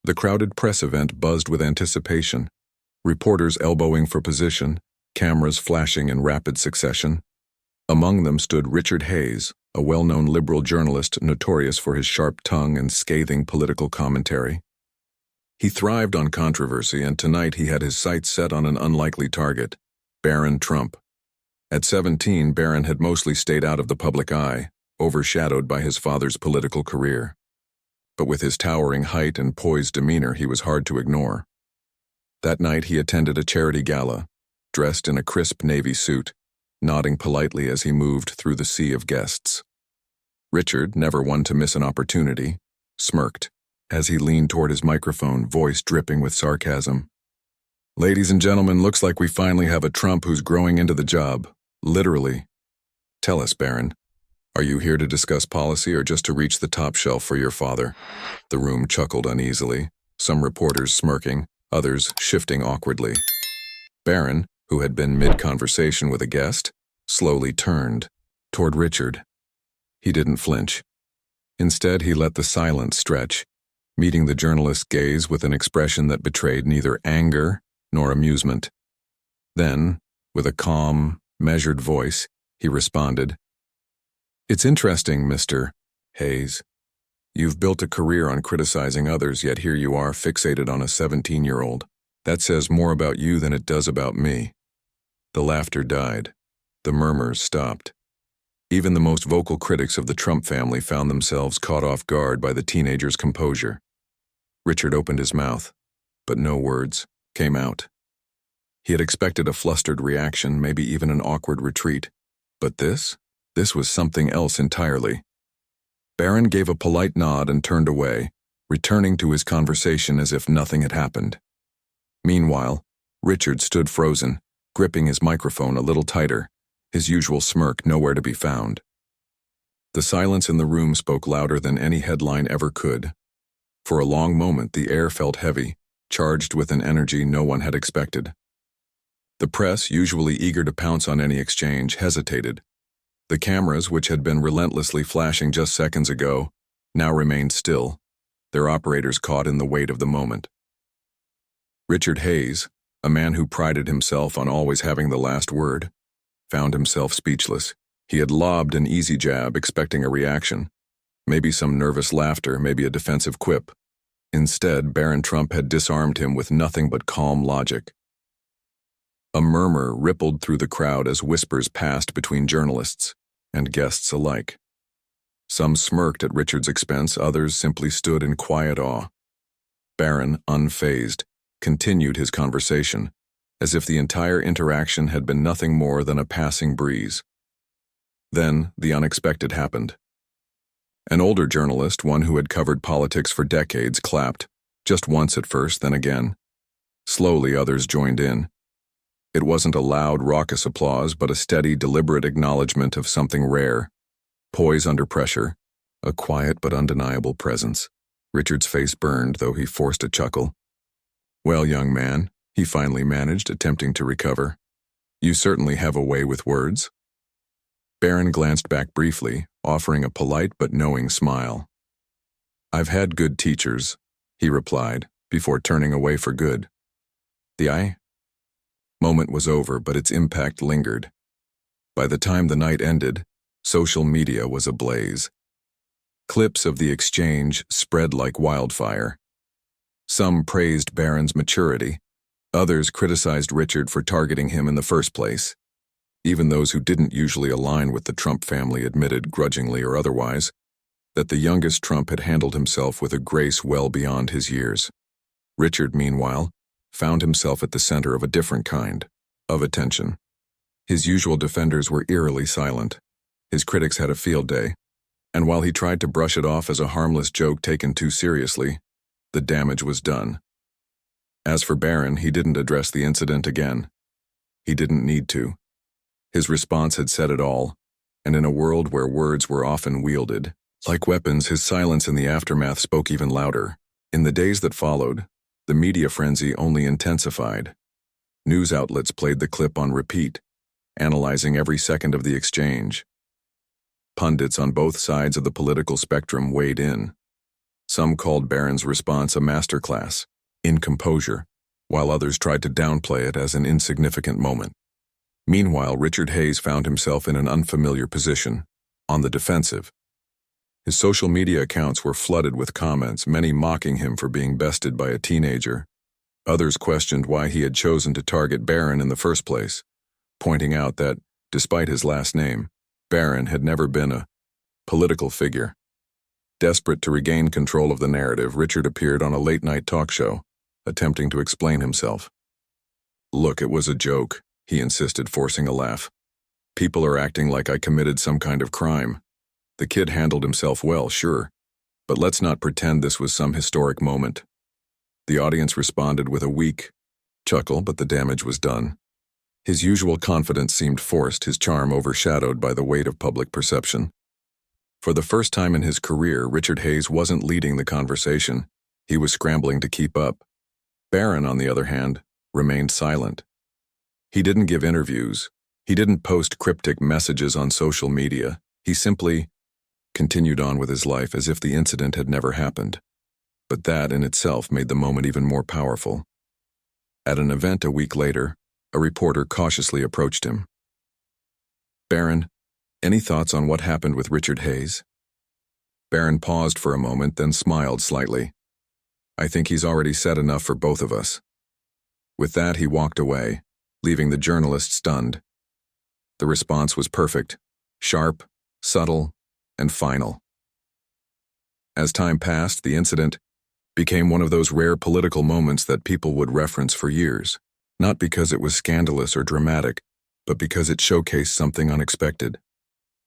The crowded press event buzzed with anticipation, reporters elbowing for position, cameras flashing in rapid succession. Among them stood Richard Hayes, a well-known liberal journalist notorious for his sharp tongue and scathing political commentary. He thrived on controversy, and tonight he had his sights set on an unlikely target, Barron Trump. At 17, Barron had mostly stayed out of the public eye, overshadowed by his father's political career. But with his towering height and poised demeanor, he was hard to ignore. That night he attended a charity gala, dressed in a crisp navy suit, nodding politely as he moved through the sea of guests. Richard, never one to miss an opportunity, smirked as he leaned toward his microphone, voice dripping with sarcasm. "Ladies and gentlemen, looks like we finally have a Trump who's growing into the job. Literally. Tell us, Barron, are you here to discuss policy or just to reach the top shelf for your father?" The room chuckled uneasily, some reporters smirking, others shifting awkwardly. Barron, who had been mid-conversation with a guest, slowly turned toward Richard. He didn't flinch. Instead, he let the silence stretch, meeting the journalist's gaze with an expression that betrayed neither anger nor amusement. Then, with a calm, measured voice, he responded, "It's interesting, Mr. Hayes. You've built a career on criticizing others, yet here you are fixated on a 17-year-old. That says more about you than it does about me." The laughter died. The murmurs stopped. Even the most vocal critics of the Trump family found themselves caught off guard by the teenager's composure. Richard opened his mouth, but no words came out. He had expected a flustered reaction, maybe even an awkward retreat. But this was something else entirely. Barron gave a polite nod and turned away, returning to his conversation as if nothing had happened. Meanwhile, Richard stood frozen, gripping his microphone a little tighter, his usual smirk nowhere to be found. The silence in the room spoke louder than any headline ever could. For a long moment, the air felt heavy, charged with an energy no one had expected. The press, usually eager to pounce on any exchange, hesitated. The cameras, which had been relentlessly flashing just seconds ago, now remained still, their operators caught in the weight of the moment. Richard Hayes, a man who prided himself on always having the last word, found himself speechless. He had lobbed an easy jab, expecting a reaction. Maybe some nervous laughter, maybe a defensive quip. Instead, Barron Trump had disarmed him with nothing but calm logic. A murmur rippled through the crowd as whispers passed between journalists and guests alike. Some smirked at Richard's expense, others simply stood in quiet awe. Barron, unfazed, continued his conversation, as if the entire interaction had been nothing more than a passing breeze. Then, the unexpected happened. An older journalist, one who had covered politics for decades, clapped, just once at first, then again. Slowly, others joined in. It wasn't a loud, raucous applause, but a steady, deliberate acknowledgement of something rare. Poise under pressure, a quiet but undeniable presence. Richard's face burned, though he forced a chuckle. "Well, young man," he finally managed, attempting to recover, "you certainly have a way with words." Barron glanced back briefly, offering a polite but knowing smile. "I've had good teachers," he replied, before turning away for good. The moment was over, but its impact lingered. By the time the night ended, social media was ablaze. Clips of the exchange spread like wildfire. Some praised Barron's maturity, others criticized Richard for targeting him in the first place. Even those who didn't usually align with the Trump family admitted, grudgingly or otherwise, that the youngest Trump had handled himself with a grace well beyond his years. Richard, meanwhile, found himself at the center of a different kind of attention. His usual defenders were eerily silent. His critics had a field day, and while he tried to brush it off as a harmless joke taken too seriously, the damage was done. As for Barron, he didn't address the incident again. He didn't need to. His response had said it all, and in a world where words were often wielded like weapons, his silence in the aftermath spoke even louder. In the days that followed, the media frenzy only intensified. News outlets played the clip on repeat, analyzing every second of the exchange. Pundits on both sides of the political spectrum weighed in. Some called Barron's response a masterclass in composure, while others tried to downplay it as an insignificant moment. Meanwhile, Richard Hayes found himself in an unfamiliar position, on the defensive. His social media accounts were flooded with comments, many mocking him for being bested by a teenager. Others questioned why he had chosen to target Barron in the first place, pointing out that, despite his last name, Barron had never been a political figure. Desperate to regain control of the narrative, Richard appeared on a late-night talk show, attempting to explain himself. "Look, it was a joke," he insisted, forcing a laugh. "People are acting like I committed some kind of crime. The kid handled himself well, sure, but let's not pretend this was some historic moment." The audience responded with a weak chuckle, but the damage was done. His usual confidence seemed forced, his charm overshadowed by the weight of public perception. For the first time in his career, Richard Hayes wasn't leading the conversation. He was scrambling to keep up. Barron, on the other hand, remained silent. He didn't give interviews. He didn't post cryptic messages on social media. He simply continued on with his life as if the incident had never happened. But that in itself made the moment even more powerful. At an event a week later, a reporter cautiously approached him. "Barron, any thoughts on what happened with Richard Hayes?" Barron paused for a moment, then smiled slightly. "I think he's already said enough for both of us." With that, he walked away, leaving the journalist stunned. The response was perfect, sharp, subtle, and final. As time passed, the incident became one of those rare political moments that people would reference for years, not because it was scandalous or dramatic, but because it showcased something unexpected.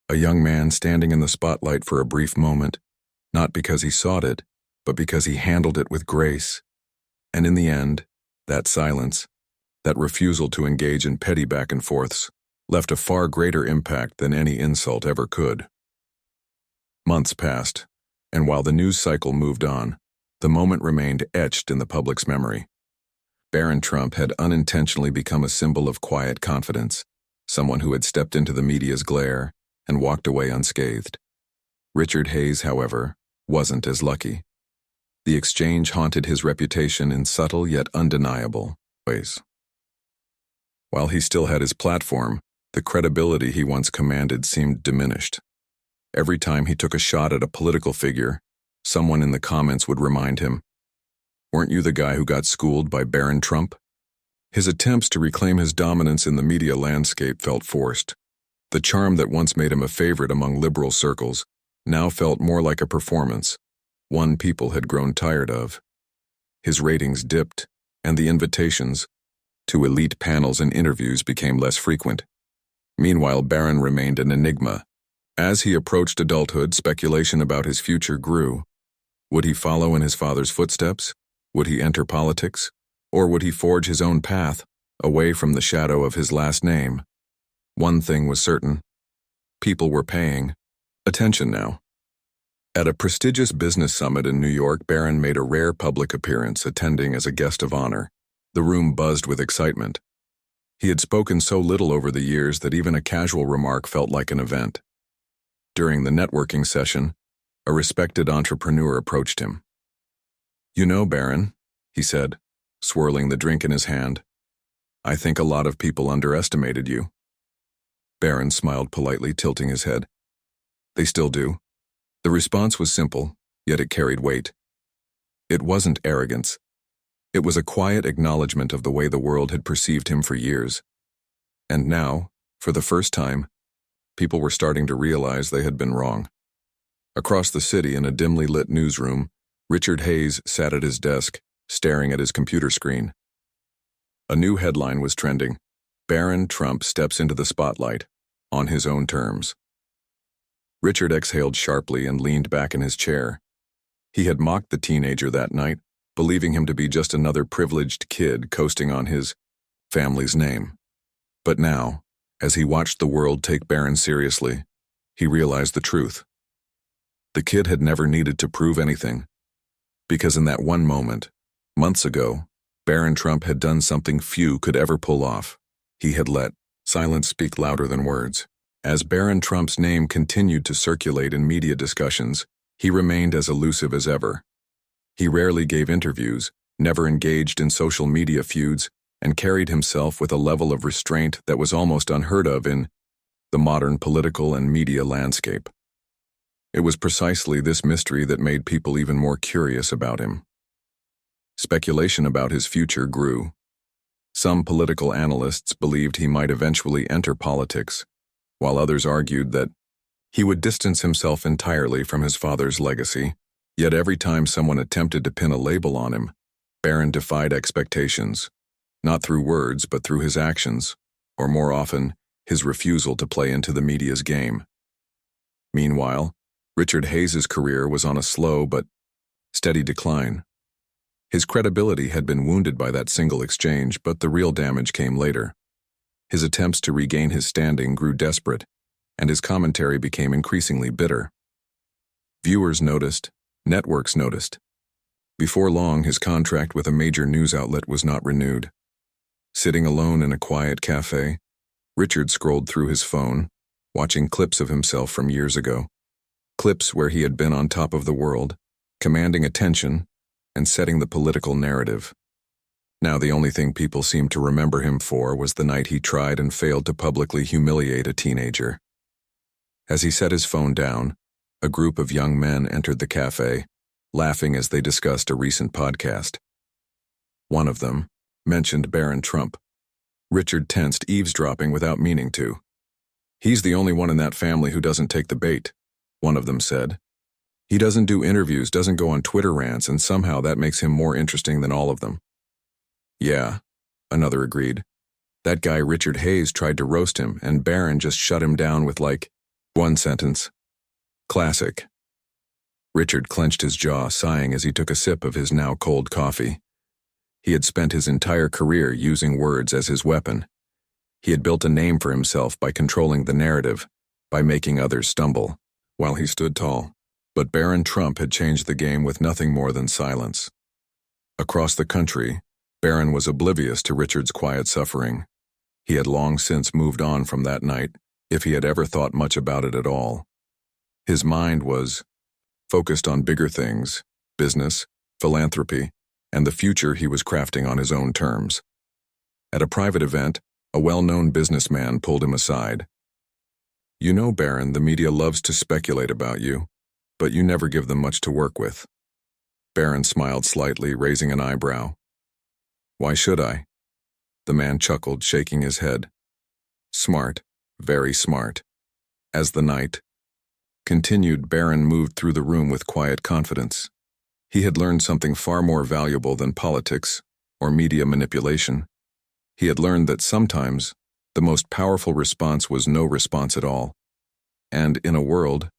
A young man standing in the spotlight for a brief moment, not because he sought it, but because he handled it with grace. And in the end, that silence, that refusal to engage in petty back and forths, left a far greater impact than any insult ever could. Months passed, and while the news cycle moved on, the moment remained etched in the public's memory. Barron Trump had unintentionally become a symbol of quiet confidence, someone who had stepped into the media's glare and walked away unscathed. Richard Hayes, however, wasn't as lucky. The exchange haunted his reputation in subtle yet undeniable ways. While he still had his platform, the credibility he once commanded seemed diminished. Every time he took a shot at a political figure, someone in the comments would remind him, "Weren't you the guy who got schooled by Barron Trump?" His attempts to reclaim his dominance in the media landscape felt forced. The charm that once made him a favorite among liberal circles now felt more like a performance, one people had grown tired of. His ratings dipped, and the invitations to elite panels and interviews became less frequent. Meanwhile, Barron remained an enigma. As he approached adulthood, speculation about his future grew. Would he follow in his father's footsteps? Would he enter politics? Or would he forge his own path, away from the shadow of his last name? One thing was certain. People were paying attention now. At a prestigious business summit in New York, Barron made a rare public appearance, attending as a guest of honor. The room buzzed with excitement. He had spoken so little over the years that even a casual remark felt like an event. During the networking session, a respected entrepreneur approached him. "You know, Barron," he said, swirling the drink in his hand, "I think a lot of people underestimated you." Barron smiled politely, tilting his head. "They still do." The response was simple, yet it carried weight. It wasn't arrogance. It was a quiet acknowledgement of the way the world had perceived him for years. And now, for the first time, people were starting to realize they had been wrong. Across the city, in a dimly lit newsroom, Richard Hayes sat at his desk, staring at his computer screen. A new headline was trending: "Barron Trump steps into the spotlight, on his own terms." Richard exhaled sharply and leaned back in his chair. He had mocked the teenager that night, believing him to be just another privileged kid coasting on his family's name. But now, as he watched the world take Barron seriously, he realized the truth. The kid had never needed to prove anything, because in that one moment, months ago, Barron Trump had done something few could ever pull off. He had let silence speak louder than words. As Barron Trump's name continued to circulate in media discussions, He remained as elusive as ever. He rarely gave interviews, never engaged in social media feuds, and carried himself with a level of restraint that was almost unheard of in the modern political and media landscape. It was precisely this mystery that made people even more curious about him. Speculation about his future grew. Some political analysts believed he might eventually enter politics, while others argued that he would distance himself entirely from his father's legacy. Yet every time someone attempted to pin a label on him, Barron defied expectations, not through words but through his actions, or more often, his refusal to play into the media's game. Meanwhile, Richard Hayes's career was on a slow but steady decline. His credibility had been wounded by that single exchange, but the real damage came later. His attempts to regain his standing grew desperate, and his commentary became increasingly bitter. Viewers noticed, networks noticed. Before long, his contract with a major news outlet was not renewed. Sitting alone in a quiet cafe, Richard scrolled through his phone, watching clips of himself from years ago. Clips where he had been on top of the world, commanding attention, and setting the political narrative. Now the only thing people seemed to remember him for was the night he tried and failed to publicly humiliate a teenager. As he set his phone down, a group of young men entered the cafe, laughing as they discussed a recent podcast. One of them mentioned Barron Trump. Richard tensed, eavesdropping without meaning to. "He's the only one in that family who doesn't take the bait," one of them said. "He doesn't do interviews, doesn't go on Twitter rants, and somehow that makes him more interesting than all of them." "Yeah," another agreed. "That guy Richard Hayes tried to roast him, and Barron just shut him down with one sentence. Classic." Richard clenched his jaw, sighing as he took a sip of his now cold coffee. He had spent his entire career using words as his weapon. He had built a name for himself by controlling the narrative, by making others stumble, while he stood tall. But Barron Trump had changed the game with nothing more than silence. Across the country, Barron was oblivious to Richard's quiet suffering. He had long since moved on from that night, if he had ever thought much about it at all. His mind was focused on bigger things, business, philanthropy, and the future he was crafting on his own terms. At a private event, a well-known businessman pulled him aside. "You know, Barron, the media loves to speculate about you, but you never give them much to work with." Barron smiled slightly, raising an eyebrow. "Why should I?" The man chuckled, shaking his head. "Smart, very smart." As the night continued, Barron moved through the room with quiet confidence. He had learned something far more valuable than politics or media manipulation. He had learned that sometimes the most powerful response was no response at all. And in a world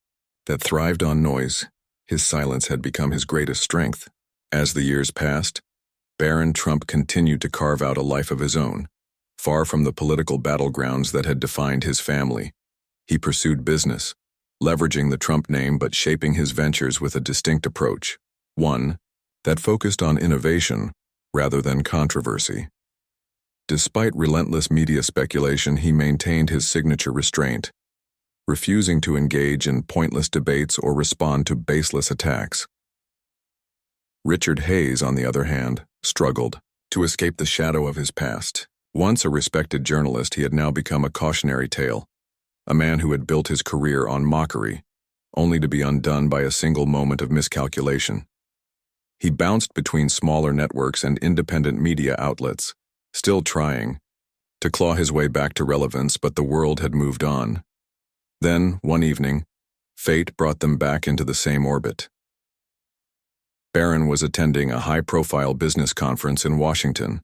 that thrived on noise, his silence had become his greatest strength. As the years passed, Barron Trump continued to carve out a life of his own, far from the political battlegrounds that had defined his family. He pursued business, leveraging the Trump name but shaping his ventures with a distinct approach, one that focused on innovation rather than controversy. Despite relentless media speculation, he maintained his signature restraint, refusing to engage in pointless debates or respond to baseless attacks. Richard Hayes, on the other hand, struggled to escape the shadow of his past. Once a respected journalist, he had now become a cautionary tale, a man who had built his career on mockery, only to be undone by a single moment of miscalculation. He bounced between smaller networks and independent media outlets, still trying to claw his way back to relevance, but the world had moved on. Then, one evening, fate brought them back into the same orbit. Barron was attending a high-profile business conference in Washington,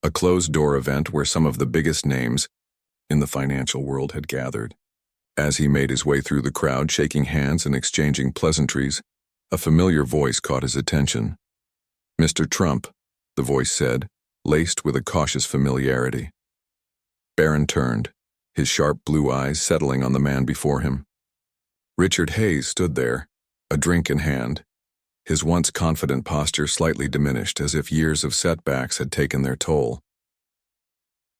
a closed-door event where some of the biggest names in the financial world had gathered. As he made his way through the crowd, shaking hands and exchanging pleasantries, a familiar voice caught his attention. "Mr. Trump," the voice said, laced with a cautious familiarity. Barron turned, his sharp blue eyes settling on the man before him. Richard Hayes stood there, a drink in hand, his once confident posture slightly diminished as if years of setbacks had taken their toll.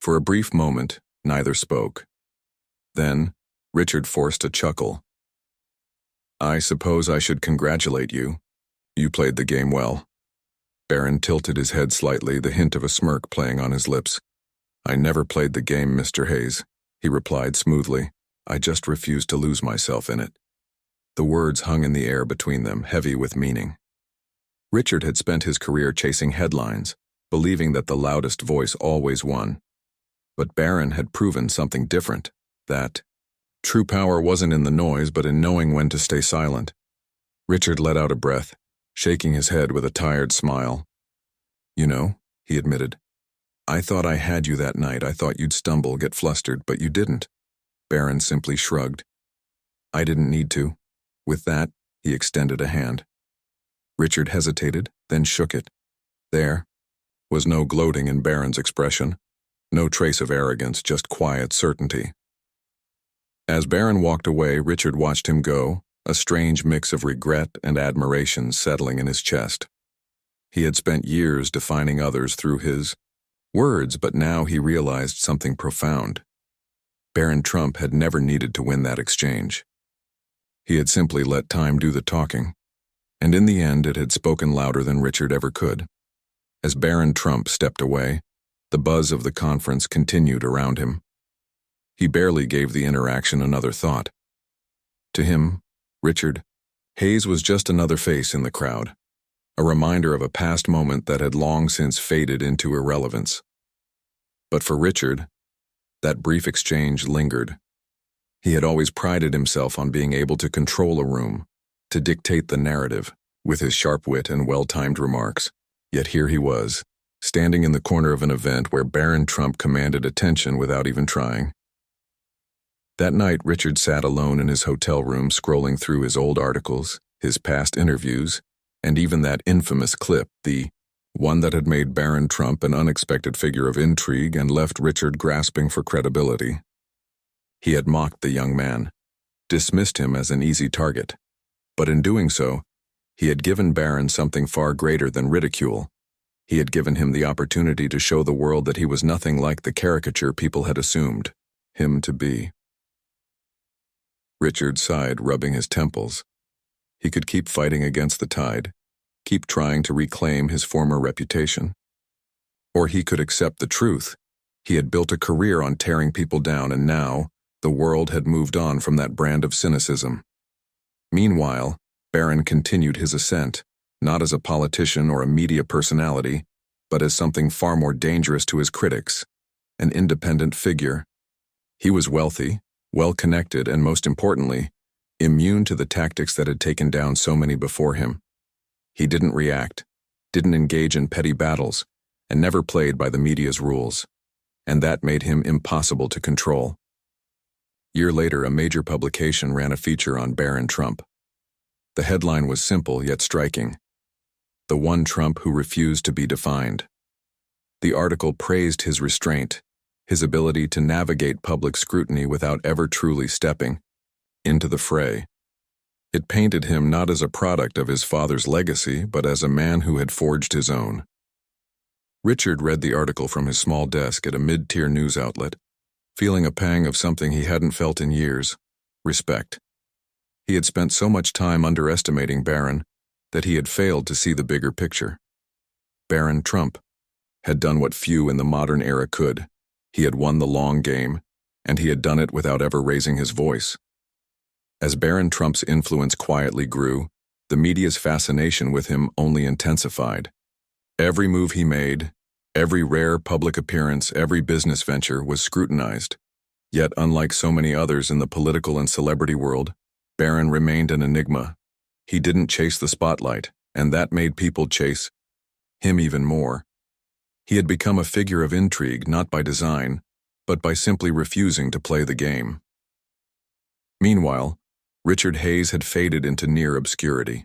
For a brief moment, neither spoke. Then, Richard forced a chuckle. I suppose I should congratulate you. You played the game well. Barron tilted his head slightly, the hint of a smirk playing on his lips. I never played the game, Mr. Hayes, he replied smoothly. I just refused to lose myself in it. The words hung in the air between them, heavy with meaning. Richard had spent his career chasing headlines, believing that the loudest voice always won. But Barron had proven something different, that true power wasn't in the noise but in knowing when to stay silent. Richard let out a breath, shaking his head with a tired smile. You know, he admitted, I thought I had you that night. I thought you'd stumble, get flustered, but you didn't. Barron simply shrugged. I didn't need to. With that, he extended a hand. Richard hesitated, then shook it. There was no gloating in Barron's expression, no trace of arrogance, just quiet certainty. As Barron walked away, Richard watched him go, a strange mix of regret and admiration settling in his chest. He had spent years defining others through his words, but now he realized something profound. Barron Trump had never needed to win that exchange. He had simply let time do the talking, and in the end it had spoken louder than Richard ever could. As Barron Trump stepped away, the buzz of the conference continued around him. He barely gave the interaction another thought. To him, Richard, Hayes was just another face in the crowd, a reminder of a past moment that had long since faded into irrelevance. But for Richard, that brief exchange lingered. He had always prided himself on being able to control a room, to dictate the narrative, with his sharp wit and well-timed remarks. Yet here he was, standing in the corner of an event where Barron Trump commanded attention without even trying. That night, Richard sat alone in his hotel room scrolling through his old articles, his past interviews, and even that infamous clip, the one that had made Barron Trump an unexpected figure of intrigue and left Richard grasping for credibility. He had mocked the young man, dismissed him as an easy target, but in doing so, he had given Barron something far greater than ridicule. He had given him the opportunity to show the world that he was nothing like the caricature people had assumed him to be. Richard sighed, rubbing his temples. He could keep fighting against the tide, keep trying to reclaim his former reputation. Or he could accept the truth. He had built a career on tearing people down, and now the world had moved on from that brand of cynicism. Meanwhile, Barron continued his ascent, not as a politician or a media personality, but as something far more dangerous to his critics, an independent figure. He was wealthy, well-connected, and most importantly, immune to the tactics that had taken down so many before him. He didn't react, didn't engage in petty battles, and never played by the media's rules, and that made him impossible to control. A year later, a major publication ran a feature on Barron Trump. The headline was simple yet striking: "The one Trump who refused to be defined." The article praised his restraint, his ability to navigate public scrutiny without ever truly stepping into the fray. It painted him not as a product of his father's legacy, but as a man who had forged his own. Richard read the article from his small desk at a mid-tier news outlet, feeling a pang of something he hadn't felt in years: respect. He had spent so much time underestimating Barron that he had failed to see the bigger picture. Barron Trump had done what few in the modern era could. He had won the long game, and he had done it without ever raising his voice. As Barron Trump's influence quietly grew, the media's fascination with him only intensified. Every move he made, every rare public appearance, every business venture was scrutinized. Yet, unlike so many others in the political and celebrity world, Barron remained an enigma. He didn't chase the spotlight, and that made people chase him even more. He had become a figure of intrigue not by design, but by simply refusing to play the game. Meanwhile, Richard Hayes had faded into near obscurity.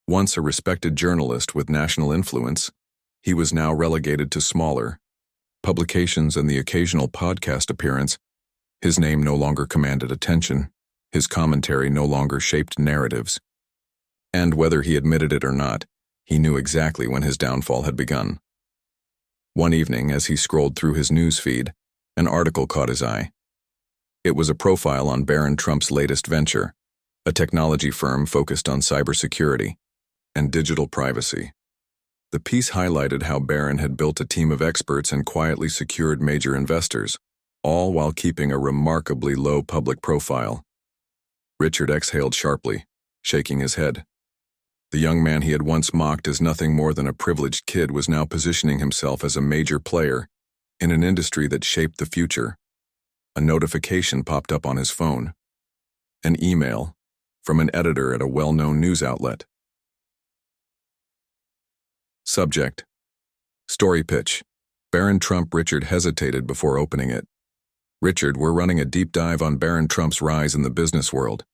Once a respected journalist with national influence, he was now relegated to smaller publications and the occasional podcast appearance. His name no longer commanded attention. His commentary no longer shaped narratives. And whether he admitted it or not, he knew exactly when his downfall had begun. One evening, as he scrolled through his news feed, an article caught his eye. It was a profile on Barron Trump's latest venture, a technology firm focused on cybersecurity and digital privacy. The piece highlighted how Barron had built a team of experts and quietly secured major investors, all while keeping a remarkably low public profile. Richard exhaled sharply, shaking his head. The young man he had once mocked as nothing more than a privileged kid was now positioning himself as a major player in an industry that shaped the future. A notification popped up on his phone. An email from an editor at a well-known news outlet. Subject: Story pitch. Barron Trump. Richard hesitated before opening it. Richard, we're running a deep dive on Barron Trump's rise in the business world.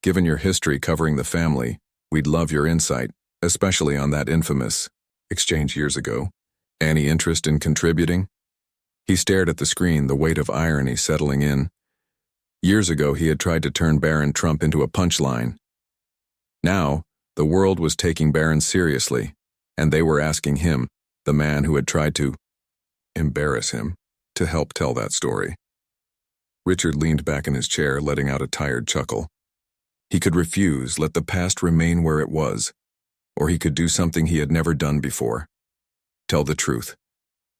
Given your history covering the family, we'd love your insight, especially on that infamous exchange years ago. Any interest in contributing? He stared at the screen, the weight of irony settling in. Years ago, he had tried to turn Barron Trump into a punchline. Now, the world was taking Barron seriously, and they were asking him, the man who had tried to embarrass him, to help tell that story. Richard leaned back in his chair, letting out a tired chuckle. He could refuse, let the past remain where it was, or he could do something he had never done before. Tell the truth.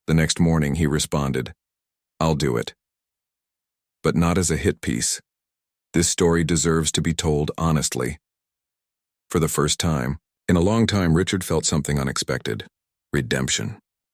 The next morning he responded, I'll do it. But not as a hit piece. This story deserves to be told honestly. For the first time, in a long time, Richard felt something unexpected: redemption.